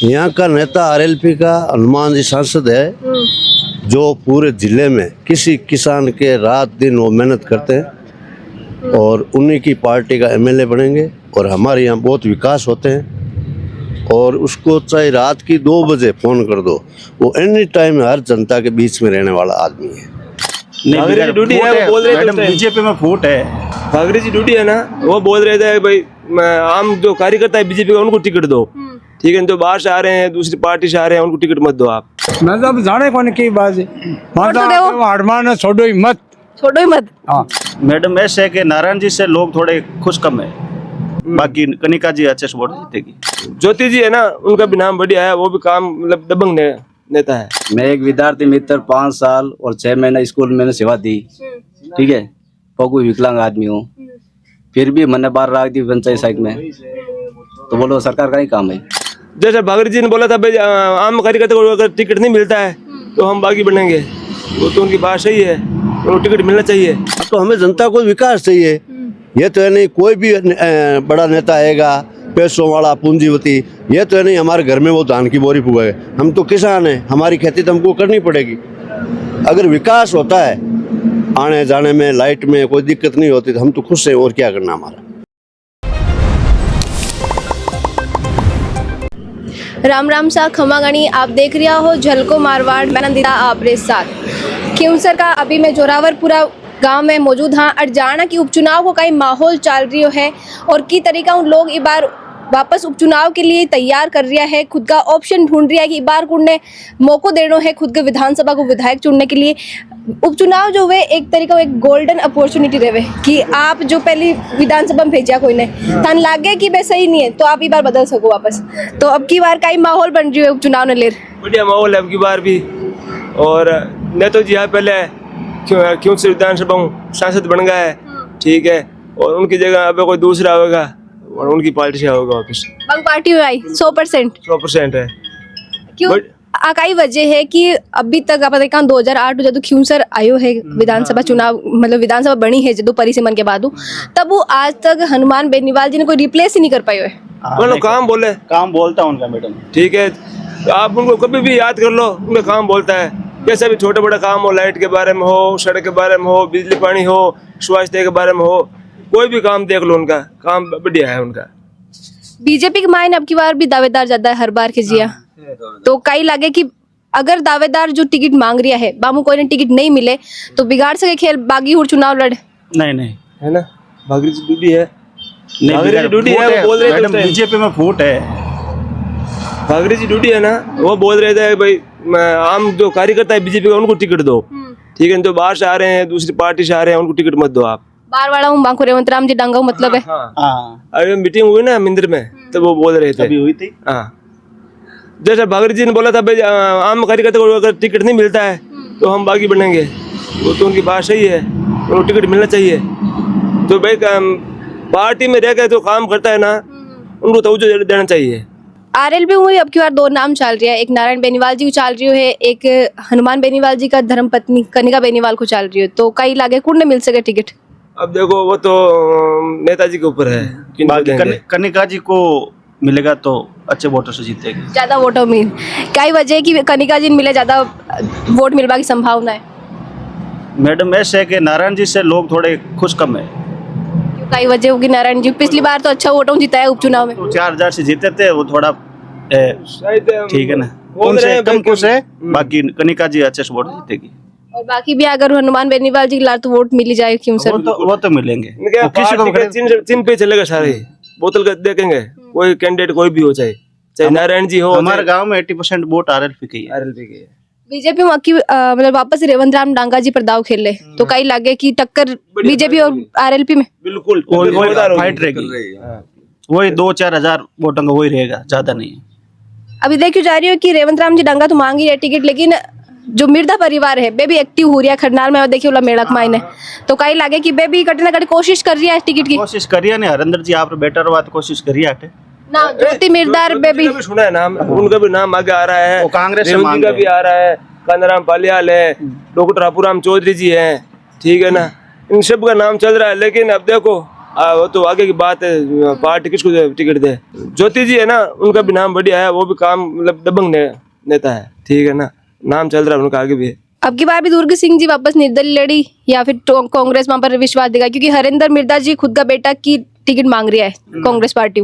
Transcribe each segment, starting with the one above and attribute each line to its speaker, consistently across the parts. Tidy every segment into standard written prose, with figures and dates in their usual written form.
Speaker 1: यहाँ का नेता आरएलपी का हनुमान जी सांसद है, जो पूरे जिले में किसी किसान के रात दिन वो मेहनत करते हैं और उन्हीं की पार्टी का एमएलए बनेंगे। और हमारे यहाँ बहुत विकास होते हैं और उसको चाहे रात की 2 बजे फ़ोन कर दो, वो एनी टाइम हर जनता के बीच में रहने वाला आदमी है।
Speaker 2: भागरे जी ड्यूटी है, वो बोल रहे थे
Speaker 3: बीजेपी में फूट है।
Speaker 2: भागरे जी ड्यूटी है ना, वो बोल रहे थे भाई आम जो कार्यकर्ता है बीजेपी का उनको टिकट दो, ठीक है। जो बाहर से आ रहे हैं, दूसरी पार्टी से आ रहे हैं, उनको टिकट मत दो आप।
Speaker 4: मैं तो अब जाने कौन की बात है, हनुमान छोड़ो ही मत,
Speaker 5: छोड़ो ही मत।
Speaker 4: हाँ
Speaker 3: मैडम ऐसे है कि नारायण जी से लोग थोड़े खुश कम है, बाकी कनिका जी अच्छे से वोट जीतेगी।
Speaker 2: ज्योति जी है ना, उनका भी नाम बढ़िया है, वो भी काम मतलब दबंग नेता है।
Speaker 6: मैं एक विद्यार्थी मित्र 5 साल और 6 महीने स्कूल मैंने सेवा दी, ठीक है। पगु विकलांग आदमी हूँ, फिर भी मैंने बाहर रख दी पंचायत साइड में, तो बोलो सरकार का ही काम है।
Speaker 2: जैसे भागरे जी ने बोला था भाई आम कार्यकर्ता को अगर टिकट नहीं मिलता है तो हम बागी बनेंगे, वो तो उनकी बात सही है, उनको टिकट मिलना चाहिए।
Speaker 1: तो हमें जनता को विकास चाहिए, ये तो है नहीं कोई भी बड़ा नेता आएगा पैसों वाला पूंजीवती, ये तो है नहीं हमारे घर में वो धान की बोरी फूकेगा। हम तो किसान हैं, हमारी खेती तो हमको करनी पड़ेगी। अगर विकास होता है, आने जाने में लाइट में कोई दिक्कत नहीं होती, तो हम तो खुश हैं, और क्या करना हमारा।
Speaker 5: राम राम सा खमागणी, आप देख रहा हो झलको मारवाड़, मैं नंदिता आपरे साथ। खिंवसर का अभी मैं जोरावरपुरा गांव में मौजूद हाँ। अरजाना की उपचुनाव को कई माहौल चल रही है और की तरीका उन लोग इस बार वापस उपचुनाव के लिए तैयार कर रहा है, खुद का ऑप्शन ढूंढ रहा है कि इस बार कुने मौको देना है खुद के विधानसभा को विधायक चुनने के लिए। उपचुनाव जो है एक तरीका एक गोल्डन अपॉर्चुनिटी रहे कि आप जो पहली विधानसभा में भेजा कोई ने तन लागे कि भाई सही नहीं है तो आप इस बार बदल सको वापस। तो अब की बार का ही माहौल बन रही है उपचुनाव ने ले
Speaker 2: बढ़िया माहौल है अब की बार भी। और नेता जी यहाँ पहले क्यों से विधानसभा सांसद बन गया है, ठीक है, और उनकी जगह अब कोई दूसरा होगा और उनकी पार्टी से होगा वापस।
Speaker 5: बंग पार्टी में आई 100%
Speaker 2: है।
Speaker 5: क्यों आकाई वजह है कि अभी तक आप देखा 2008 जब खिंवसर आयो है विधानसभा चुनाव, मतलब विधानसभा बनी है जब परिसीमन के बाद, तब वो आज तक हनुमान बेनीवाल जी ने कोई रिप्लेस ही नहीं कर पाए है।
Speaker 2: बोलो काम बोले,
Speaker 3: काम बोलता उनका मैडम,
Speaker 2: ठीक है। आप उनको कभी भी याद कर लो, उनका काम बोलता है। कैसे भी छोटे बड़े काम हो, लाइट के बारे में हो, सड़क के बारे में हो, बिजली पानी हो, स्वास्थ्य के बारे में हो, कोई भी काम देख लो, उनका काम बढ़िया है उनका।
Speaker 5: बीजेपी के मायने अब की बार भी दावेदार ज्यादा है हर बार के जिया, तो कई लगे कि अगर दावेदार जो टिकट मांग रहा है बामू कोई ने टिकट नहीं मिले तो बिगाड़ सके खेल बागी हुर चुनाव लड़े।
Speaker 3: नहीं
Speaker 2: है ना, भागरे जी ड्यूटी है,
Speaker 3: भागरे जी
Speaker 2: ड्यूटी है, वो बोल रहे थे
Speaker 3: बीजेपी में फूट है।
Speaker 2: भागरे जी ड्यूटी है ना, वो बोल रहे थे भाई आम जो कार्यकर्ता है बीजेपी का उनको टिकट दो, ठीक है। जो बाहर से आ रहे हैं, दूसरी पार्टी से आ रहे हैं, उनको टिकट मत दो आप।
Speaker 5: बार वाला हूँ बांको रेवंत राम जी डांगा मतलब है।
Speaker 2: अभी मीटिंग हुई ना मिंदर में, तो वो बोल रहे थे
Speaker 3: अभी हुई थी।
Speaker 2: हाँ, जैसे भागरे जी ने बोला था भाई आम कार्यकर्ता को अगर टिकट नहीं मिलता है तो हम बागी बनेंगे, वो तो उनकी बात सही है, उनको टिकट मिलना चाहिए। तो भाई पार्टी में रह कर जो काम करता है ना, उनको तवज्जो देना चाहिए।
Speaker 5: आरएलपी में अब की बार 2 नाम चल रहा है, एक नारायण बेनीवाल जी को चल रही है, एक हनुमान बेनीवाल जी का धर्मपत्नी कनिका बेनीवाल को चल रही है, तो कई लागे कौन ने मिल सके टिकट।
Speaker 2: अब देखो वो तो नेताजी के ऊपर है,
Speaker 3: कनिका जी को मिलेगा तो अच्छे वोटर से जीतेगी,
Speaker 5: ज्यादा वोटर मिल। कई वजह की कनिका जी मिले ज्यादा वोट मिलवा की संभावना है।
Speaker 3: मैडम ऐसे है कि नारायण जी से लोग थोड़े खुश कम है।
Speaker 5: कई वजह होगी, नारायण जी पिछली बार तो अच्छा वोटों जिताया उपचुनाव में,
Speaker 3: 4000 से जीते थे, वो थोड़ा ठीक है ना, उनसे कम खुश है। बाकी कनिका जी अच्छे से वोट जीतेगी।
Speaker 5: और बाकी भी अगर हनुमान बेनीवाल जी लार तो वोट मिल ही जाए क्यों सर,
Speaker 3: वो तो मिलेंगे।
Speaker 2: किसी को चिन्ह पे चलेगा, सारे बोतल का देखेंगे, कोई कैंडिडेट कोई भी हो, चाहे नारायण जी हो।
Speaker 3: हमारे गांव में 80% वोट आरएलपी की है।
Speaker 5: बीजेपी में मतलब वापस रेवंत राम डांगा जी पर दाव खेल ले, तो कई लागे कि टक्कर बीजेपी और आरएलपी में
Speaker 2: बिल्कुल
Speaker 3: फाइट रहेगी। वही 2-4 हजार वोटों का वही रहेगा, ज्यादा नहीं।
Speaker 5: अभी देखियो जा रही हो कि रेवंत राम जी डांगा तो मांग ही रहे टिकट, लेकिन जो मिर्दा परिवार है बे भी एक्टिव हो रही है खरनाल में, देखिए वाला मेड़क मायने, तो कई लागे कि बे भी कटना कट कोशिश कर रही है टिकट की।
Speaker 3: कोशिश करिए ना, हरिंदर जी आप बेटर बात कोशिश करिए आटे
Speaker 5: ना, ज्योति मिर्दार बे भी
Speaker 2: सुना है नाम, उनका भी नाम आगे आ रहा है,
Speaker 3: वो कांग्रेस से
Speaker 2: का भी आ रहा है, कांदाराम पालियाल है, डॉक्टर अपूराम चौधरी जी हैं, ठीक है ना, इन सब का नाम चल रहा है। लेकिन अब देखो वो तो आगे की बात है, पार्टी किसको टिकट दे। ज्योति जी है ना, उनका भी नाम बढ़िया है, वो भी काम मतलब दबंग नेता है, ठीक है ना, नाम चल रहा है उनका आगे भी।
Speaker 5: अब की बार भी दुर्ग सिंह जी वापस निर्दलीय लड़ी या फिर कांग्रेस वहां पर विश्वास देगा, क्योंकि हरिंदर मिर्जा जी खुद का बेटा की टिकट मांग रही है कांग्रेस पार्टी।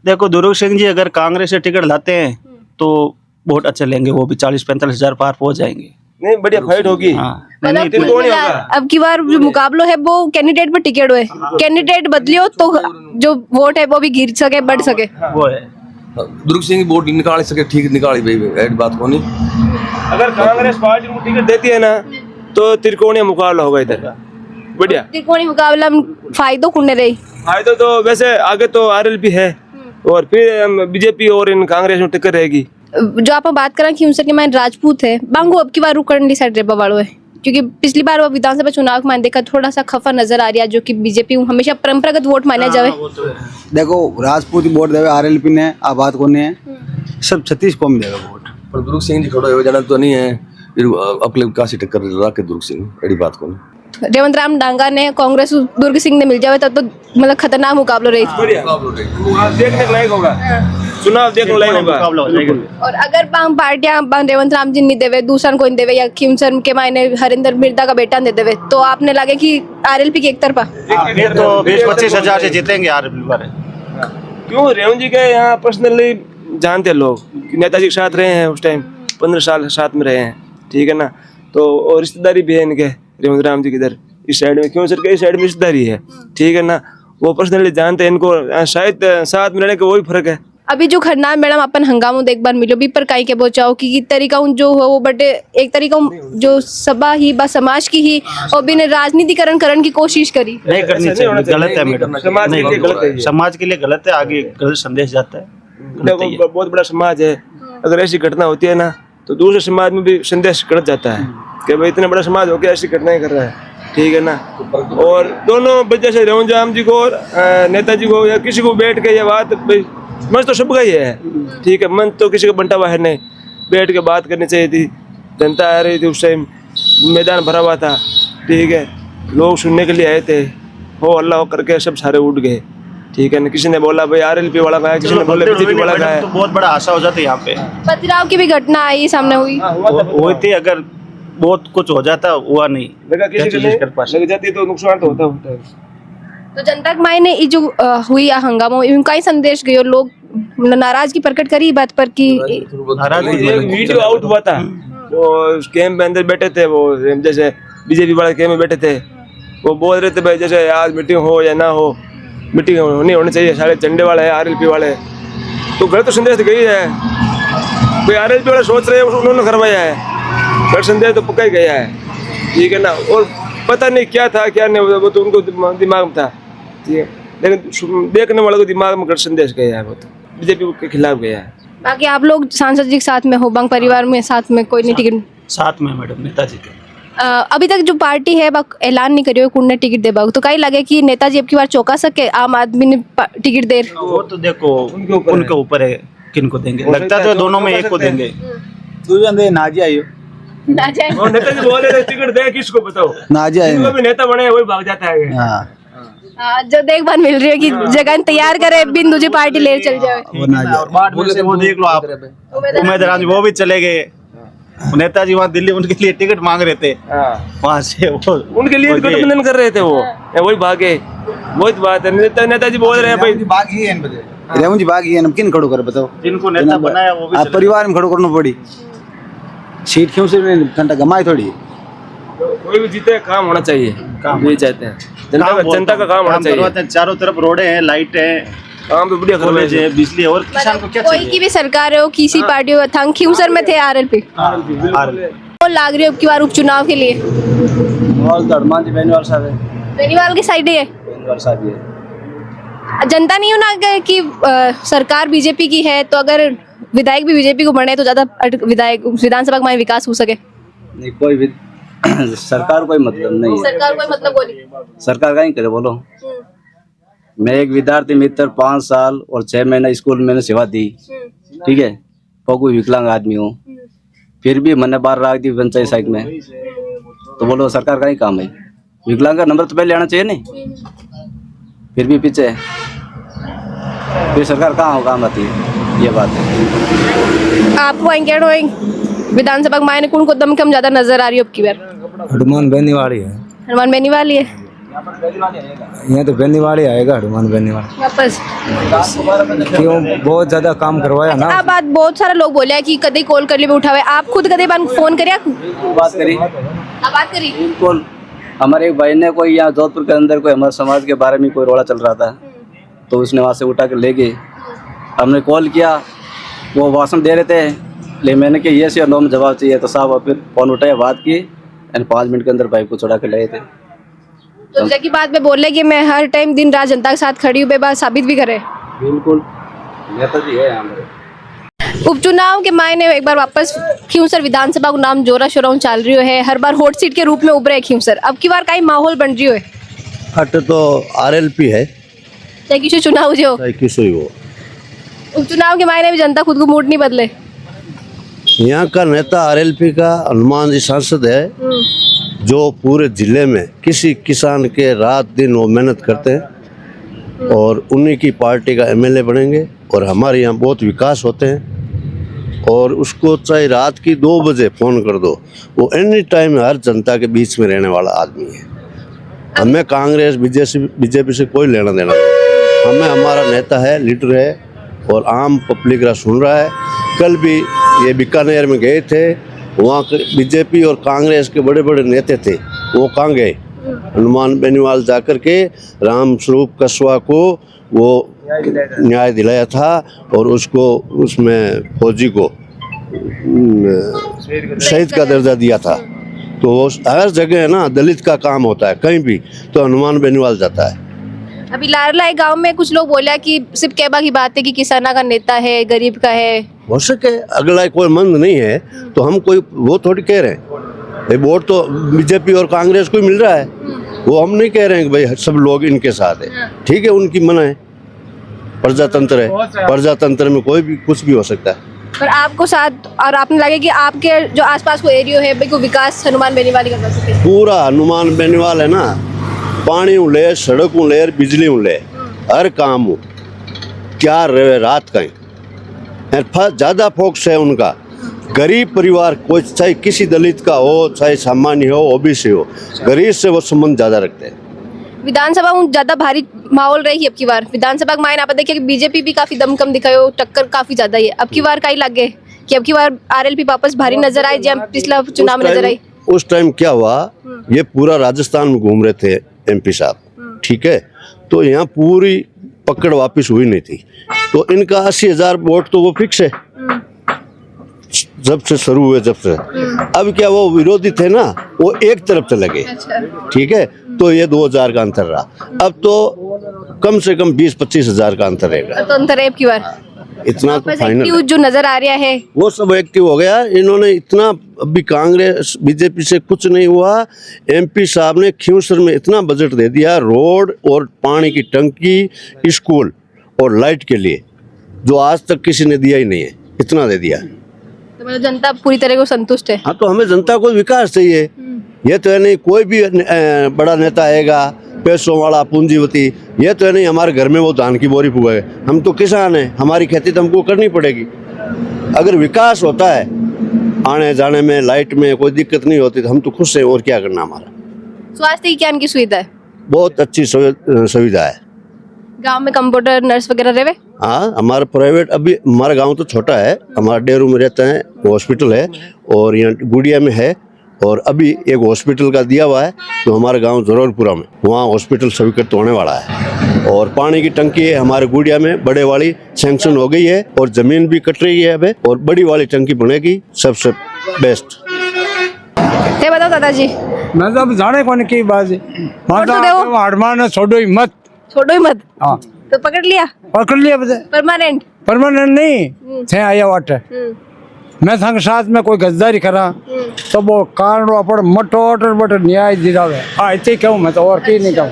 Speaker 3: देखो दुर्ग सिंह जी अगर कांग्रेस से टिकट लाते हैं तो वोट अच्छे लेंगे, वो भी 40-45 हजार पार पहुंच जाएंगे।
Speaker 2: नहीं बढ़िया फाइट होगी।
Speaker 5: मतलब कुल मिला अब की बार जो मुकाबला है वो कैंडिडेट पर टिकट हुए, कैंडिडेट बदलियो तो जो वोट है वो भी गिर सके, बढ़ सके।
Speaker 3: वो है
Speaker 7: दुर्ग सिंह वोट निकाल सके, ठीक निकाली भाई, ऐड बात को नहीं।
Speaker 2: अगर कांग्रेस पार्टी को टिकट देती है ना तो त्रिकोणीय मुकाबला होगा इधर, बढ़िया
Speaker 5: त्रिकोणीय मुकाबला में फायदों कुने रही।
Speaker 2: फायदा तो वैसे आगे तो आरएलपी है और फिर बीजेपी और इन कांग्रेस में टक्कर रहेगी।
Speaker 5: जो आप बात करें कि उनसे मैं राजपूत है बांगो अब की बार रुकण डिसाइड रेबा वालों है, क्योंकि पिछली बार वो विधानसभा चुनाव में देखा थोड़ा सा खफा नजर आ रहा है, जो कि बीजेपी हमेशा परंपरागत वोट माना जावे।
Speaker 8: देखो राजपूत वोट देवे आरएलपी ने, आ बात को ने सब 36 को में देगा वोट,
Speaker 7: पर दुर्ग सिंह जी खड़ो हो जाना तो नहीं है, फिर अपने काशी टक्कर रहा के दुर्ग सिंह, ऐडी बात को नहीं।
Speaker 5: रेवंत राम डांगा ने कांग्रेस दुर्ग सिंह ने मिल जावे तब तो मतलब खतरनाक मुकाबला रही।
Speaker 2: देखने लायक होगा, चुनाव देखने लायक होगा
Speaker 3: मुकाबला हो जाएगा।
Speaker 5: और अगर पार्टियां रेवंत राम जी नहीं देवे, दूसरा कोई देवे या खीमसर के मायने हरिंदर मिर्जा का बेटा दे देवे, तो आपने लगे कि आरएलपी की एक तरफा
Speaker 3: फिर तो 20-25 हजार से जीतेंगे आरएलपी वाले।
Speaker 2: क्यों रेवंत जी के यहाँ पर्सनली जानते लोग, नेताजी के साथ रहे हैं, उस टाइम 15 साल साथ में रहे हैं, ठीक है ना, तो और रिश्तेदारी भी है इनके रेवंत राम जी किधर इस साइड में, क्यों सर के इस साइड में रिश्तेदारी है, ठीक है ना, वो पर्सनली जानते हैं इनको, शायद साथ में रहने का वही फर्क है।
Speaker 5: अभी जो खरनार मैडम अपन हंगामो देख बार मिलो भी पर काई के बचाओ कि तरीका जो हो वो बटे एक तरीका जो सभा ही बा समाज की ही और बिन राजनीतिकरण करने की कोशिश करी
Speaker 3: नहीं करनी चाहिए, गलत है मैडम,
Speaker 2: समाज के लिए गलत है,
Speaker 3: समाज के लिए गलत है, आगे गलत संदेश जाता है।
Speaker 2: देखो बहुत बड़ा समाज है, अगर ऐसी घटना होती है ना तो दूसरे समाज में भी संदेश गलत जाता है कि भाई इतना बड़ा समाज होकर ऐसी घटनाएं कर रहा है, ठीक है ना। और दोनों वजह से रेवंत राम जी को और नेताजी को या किसी को बैठ के ये बात, मन तो सबका ही है, ठीक है, मन तो किसी का बंटा हुआ है नहीं, बैठ के बात करनी चाहिए थी, जनता आ रही थी उस टाइम, मैदान भरा हुआ था, ठीक है, लोग सुनने के लिए आए थे, हो अल्लाह करके सब सारे उठ गए, ठीक है ना। किसी ने बोला भाई आरएलपी वाला का है, किसी ने बोला बीजेपी वाला का है,
Speaker 3: तो बहुत बड़ा आशा हो जाता है यहाँ पे।
Speaker 5: पथराव की भी घटना आई सामने हुई,
Speaker 3: हुई थी, अगर बहुत कुछ हो जाता हुआ नहीं,
Speaker 2: लगा किसी के लिए लग जाती तो नुकसान तो होता है।
Speaker 5: तो जनता के मायने ये जो हुई हंगामा इनका ही संदेश गयो, लोग नाराजगी प्रकट करी बात पर कि
Speaker 2: वीडियो आउट हुआ था, वो कैंप में अंदर बैठे थे, वो जैसे बीजेपी वाले कैंप में बैठे थे, वो बोल रहे थे भाई जैसे आज मीटिंग हो या ना हो, मीटिंग होनी चाहिए, सारे झंडे वाले हैं आरएलपी वाले, तो गलत संदेश गई है, कोई आरएलपी वाले सोच रहे हैं उन्होंने करवाया है, गलत संदेश तो पक्का ही गया है, ठीक है ना। और पता नहीं क्या था क्या नहीं, वो तो उनको दिमाग में था, ठीक है, लेकिन देखने वालों को दिमाग में गलत संदेश गया है, वो तो बीजेपी के खिलाफ गया है।
Speaker 5: बाकी आप लोग सांसद जी के साथ में हो, बंग परिवार में साथ में कोई नहीं टिकट
Speaker 3: साथ में मैडम नेताजी के
Speaker 5: अभी तक जो पार्टी है ऐलान नहीं करियो कौन ने टिकट देबा, तो कई लगे कि नेताजी अब की बार चौंका सके, आम आदमी ने टिकट दे,
Speaker 3: वो तो देखो उनके ऊपर है किन को देंगे, लगता तो दोनों में एक को देंगे।
Speaker 8: नाजी आयो
Speaker 2: और नेताजी बोल रहे थे टिकट दे, किसको बताओ,
Speaker 8: नाजी आयो
Speaker 2: जिसको भी नेता बने वही भाग जाता है।
Speaker 8: हाँ
Speaker 5: जो देखभाल मिल रही है कि जगह तैयार करे बिंदु जी पार्टी ले चल जाए,
Speaker 8: वो नाजी
Speaker 3: वो देख लो आप, उम्मीदवार वो भी चले गए, नेताजी वहाँ दिल्ली उनके लिए टिकट मांग रहे थे, वहाँ से वो
Speaker 2: उनके लिए गठबंधन कर रहे थे, वो वही भागे, वही बात है। नेताजी बोल रहे हैं भाई
Speaker 8: बागी है रेवंत जी बागी है, किन खड़ो कर बताओ,
Speaker 3: जिनको नेता बनाया वो भी
Speaker 8: आप परिवार में खड़ो करना पड़ी, सीट क्यों से घंटा गमाई थोड़ी,
Speaker 2: कोई भी जीते काम होना चाहिए, काम यही चाहते हैं, जनता का काम होना चाहिए,
Speaker 3: चारों तरफ रोडे हैं, लाइट है,
Speaker 2: काम तो बढ़िया
Speaker 3: कॉलेज है, बिजली है, और किसान को क्या
Speaker 5: कोई
Speaker 3: चाहिए।
Speaker 5: की भी सरकार हो, किसी पार्टी हो, था खीमसर में थे आरएलपी, वो लाग रही है अब की बार उपचुनाव के लिए,
Speaker 6: हनुमान जी बेनीवाल साहब है,
Speaker 5: बेनीवाल की साइड ही है,
Speaker 6: बेनीवाल साहब ही है।
Speaker 5: जनता नहीं होना कि सरकार बीजेपी की है तो अगर विधायक भी बीजेपी को बने तो ज्यादा विधायक विधानसभा में विकास हो सके,
Speaker 6: नहीं कोई भी सरकार कोई मतलब नहीं है,
Speaker 5: सरकार कोई मतलब बोली
Speaker 6: सरकार का ही करे बोलो। मैं एक विद्यार्थी मित्र 5 साल और 6 महीना स्कूल में मैंने सेवा दी, ठीक है, और कोई विकलांग आदमी हूँ, फिर भी मैंने 12 रख दी पंचायत साइड में, तो बोलो सरकार का ही काम है, विकलांग का नंबर तो पहले आना चाहिए नहीं, फिर भी पीछे है। फिर सरकार कहाँ काम आती है, ये बात है।
Speaker 5: आपको क्या विधानसभा में मायने कौन को दम कम ज्यादा नजर आ रही है अब की बार?
Speaker 4: हनुमान बेनीवाली है,
Speaker 5: हनुमान बेनीवाली है
Speaker 4: यहाँ तो बेनीवाली आएगा, हनुमान बेनीवाली।
Speaker 5: वापस
Speaker 4: क्यों, बहुत ज्यादा काम करवाया ना।
Speaker 5: आ बात बहुत सारे लोग बोले कि कदे कॉल कर लिए उठावे, आप खुद कदे फोन करिया?
Speaker 6: बात करी,
Speaker 5: बात करी
Speaker 6: बिल्कुल। हमारे एक भाई ने कोई यहाँ जोधपुर के अंदर कोई हमारे समाज के बारे में कोई रोड़ा चल रहा था, तो उसने वहाँ से उठा कर ले गए। हमने कॉल किया, वो भाषण दे रहे थे, लेकिन मैंने कि ये या नो में जवाब चाहिए, तो साहब फिर फोन उठाया, बात की, एंड 5 मिनट के अंदर भाई को छुड़ा कर लाए थे।
Speaker 5: तो जैसे की बात में बोल रहे कि मैं हर टाइम दिन रात जनता के साथ खड़ी हूँ, बात साबित भी करे।
Speaker 6: बिल्कुल नेता जी है हमारे।
Speaker 5: उपचुनाव के मायने एक बार वापस खींवसर विधानसभा को नाम जोरा शोरा चल रही है, हर बार हॉट सीट के रूप में उभरे खींवसर, अब की बार कई माहौल बन रही है?
Speaker 1: अट तो आरएलपी है,
Speaker 5: चाहे किसी चुनाव जो
Speaker 1: चाहे किसी हो।
Speaker 5: उपचुनाव के मायने में जनता खुद को मूड नहीं बदले।
Speaker 1: यहाँ का नेता आरएलपी का हनुमान जी सांसद है, जो पूरे जिले में किसी किसान के रात दिन वो मेहनत करते हैं और उन्हीं की पार्टी का एमएलए बनेंगे और हमारे यहाँ बहुत विकास होते हैं। और उसको चाहे रात की 2 बजे फ़ोन कर दो, वो एनी टाइम हर जनता के बीच में रहने वाला आदमी है। हमें कांग्रेस बीजेपी से कोई लेना देना नहीं, हमें हमारा नेता है, लीडर है और आम पब्लिक का सुन रहा है। कल भी ये बीकानेर में गए थे, वहाँ के बीजेपी और कांग्रेस के बड़े बड़े नेता थे, वो कहाँ गए? हनुमान बेनीवाल जाकर के राम स्वरूप कस्वा को वो न्याय दिलाया था और उसको उसमें फौजी को शहीद का दर्जा दिया था। तो वो हर जगह है ना, दलित का काम होता है कहीं भी तो हनुमान बेनीवाल जाता है।
Speaker 5: अभी लारलाई गांव में कुछ लोग बोला कि सिर्फ कहबा की बात है कि किसाना का नेता है, गरीब का है।
Speaker 1: हो सके अगला कोई मंद नहीं है तो हम कोई वो थोड़ी कह रहे हैं भाई वोट तो बीजेपी और कांग्रेस को ही मिल रहा है, वो हम नहीं कह रहे हैं कि भाई सब लोग इनके साथ है। ठीक है, उनकी मना है, प्रजातंत्र है, प्रजातंत्र में कोई भी कुछ भी हो सकता है।
Speaker 5: पर आपको साथ और आपने लगे कि आपके जो आसपास को एरिया है भाई को विकास हनुमान बेनीवाल का कर सके? पूरा
Speaker 1: हनुमान बेनीवाल है ना, पानी ले, सड़क ले, बिजली ले, हर काम हो, क्या रहे रात कहीं ज़्यादा फोकस है उनका। गरीब परिवार कोई चाहे किसी दलित का हो, चाहे सामान्य हो, ओबीसी हो, गरीब से वो संबंध ज़्यादा रखते हैं।
Speaker 5: विधानसभा में ज़्यादा भारी माहौल रही अब की बार विधानसभा के मायने आप देखिए कि बीजेपी भी काफी दमकम दिखायो, टक्कर काफी ज्यादा है। अब की बार कहीं लगे कि अब की बार आरएलपी वापस भारी नजर आई जब पिछला चुनाव में नजर आई?
Speaker 1: उस टाइम क्या हुआ, ये पूरा राजस्थान में घूम रहे थे एमपी साहब, ठीक है, तो यहाँ पूरी पकड़ वापस हुई नहीं थी, तो इनका 80,000 वोट तो वो फिक्स है जब से शुरू हुए, जब से। अब क्या वो विरोधी थे ना, वो एक तरफ चले गए, ठीक है, तो ये 2,000 का अंतर रहा। अब तो कम से कम 20-25 हजार का अंतर रहेगा।
Speaker 5: तो अंतर है अब की बार
Speaker 1: इतना तो फाइनल
Speaker 5: जो नजर आ रहा है
Speaker 1: वो सब एक्टिव हो गया। इन्होंने इतना, अभी कांग्रेस बीजेपी से कुछ नहीं हुआ, एमपी साहब ने खींवसर में इतना बजट दे दिया, रोड और पानी की टंकी, स्कूल और लाइट के लिए, जो आज तक किसी ने दिया ही नहीं है, इतना दे दिया।
Speaker 5: तो मतलब जनता पूरी तरह को संतुष्ट है?
Speaker 1: हाँ, तो हमें जनता को विकास चाहिए, ये तो है नहीं कोई भी बड़ा नेता आएगा पैसों वाला पूंजीवती, ये तो है नहीं हमारे घर में वो धान की बोरी फूके। हम तो किसान हैं, हमारी खेती तो हमको करनी पड़ेगी। अगर विकास होता है, आने जाने में, लाइट में कोई दिक्कत नहीं होती, तो हम तो खुश हैं, और क्या करना। हमारा
Speaker 5: स्वास्थ्य की क्या इनकी सुविधा है?
Speaker 1: बहुत अच्छी सुविधा है।
Speaker 5: गांव में कंप्यूटर नर्स वगैरह रहे?
Speaker 1: हाँ, हमारा प्राइवेट, अभी हमारा गांव तो छोटा है, हमारा डेरू में रहता है, हॉस्पिटल है, और यहाँ गुड़िया में है, और अभी एक हॉस्पिटल का दिया हुआ है तो हमारे गांव जरूरपुरा में, वहाँ हॉस्पिटल स्वीकृत होने वाला है। और पानी की टंकी है हमारे गुड़िया में, बड़े वाली सैंक्शन हो गई है, और जमीन भी कट रही है अभी, और बड़ी वाली टंकी बनेगी, सबसे बेस्ट।
Speaker 5: ये बताओ दादाजी,
Speaker 4: मैं तो अब जाने कौन की बात है, मतलब हनुमान छोड़ो ही मत,
Speaker 5: छोड़ो ही मत।
Speaker 4: हाँ,
Speaker 5: तो पकड़ लिया बता परमानेंट?
Speaker 4: परमानेंट नहीं थे, आया वाट मैं संग साथ में कोई गद्दारी करा तो वो कारण अपन मटोट बट न्याय दिलावे। हाँ, इतने कहूँ मैं तो, और की नहीं कहूँ।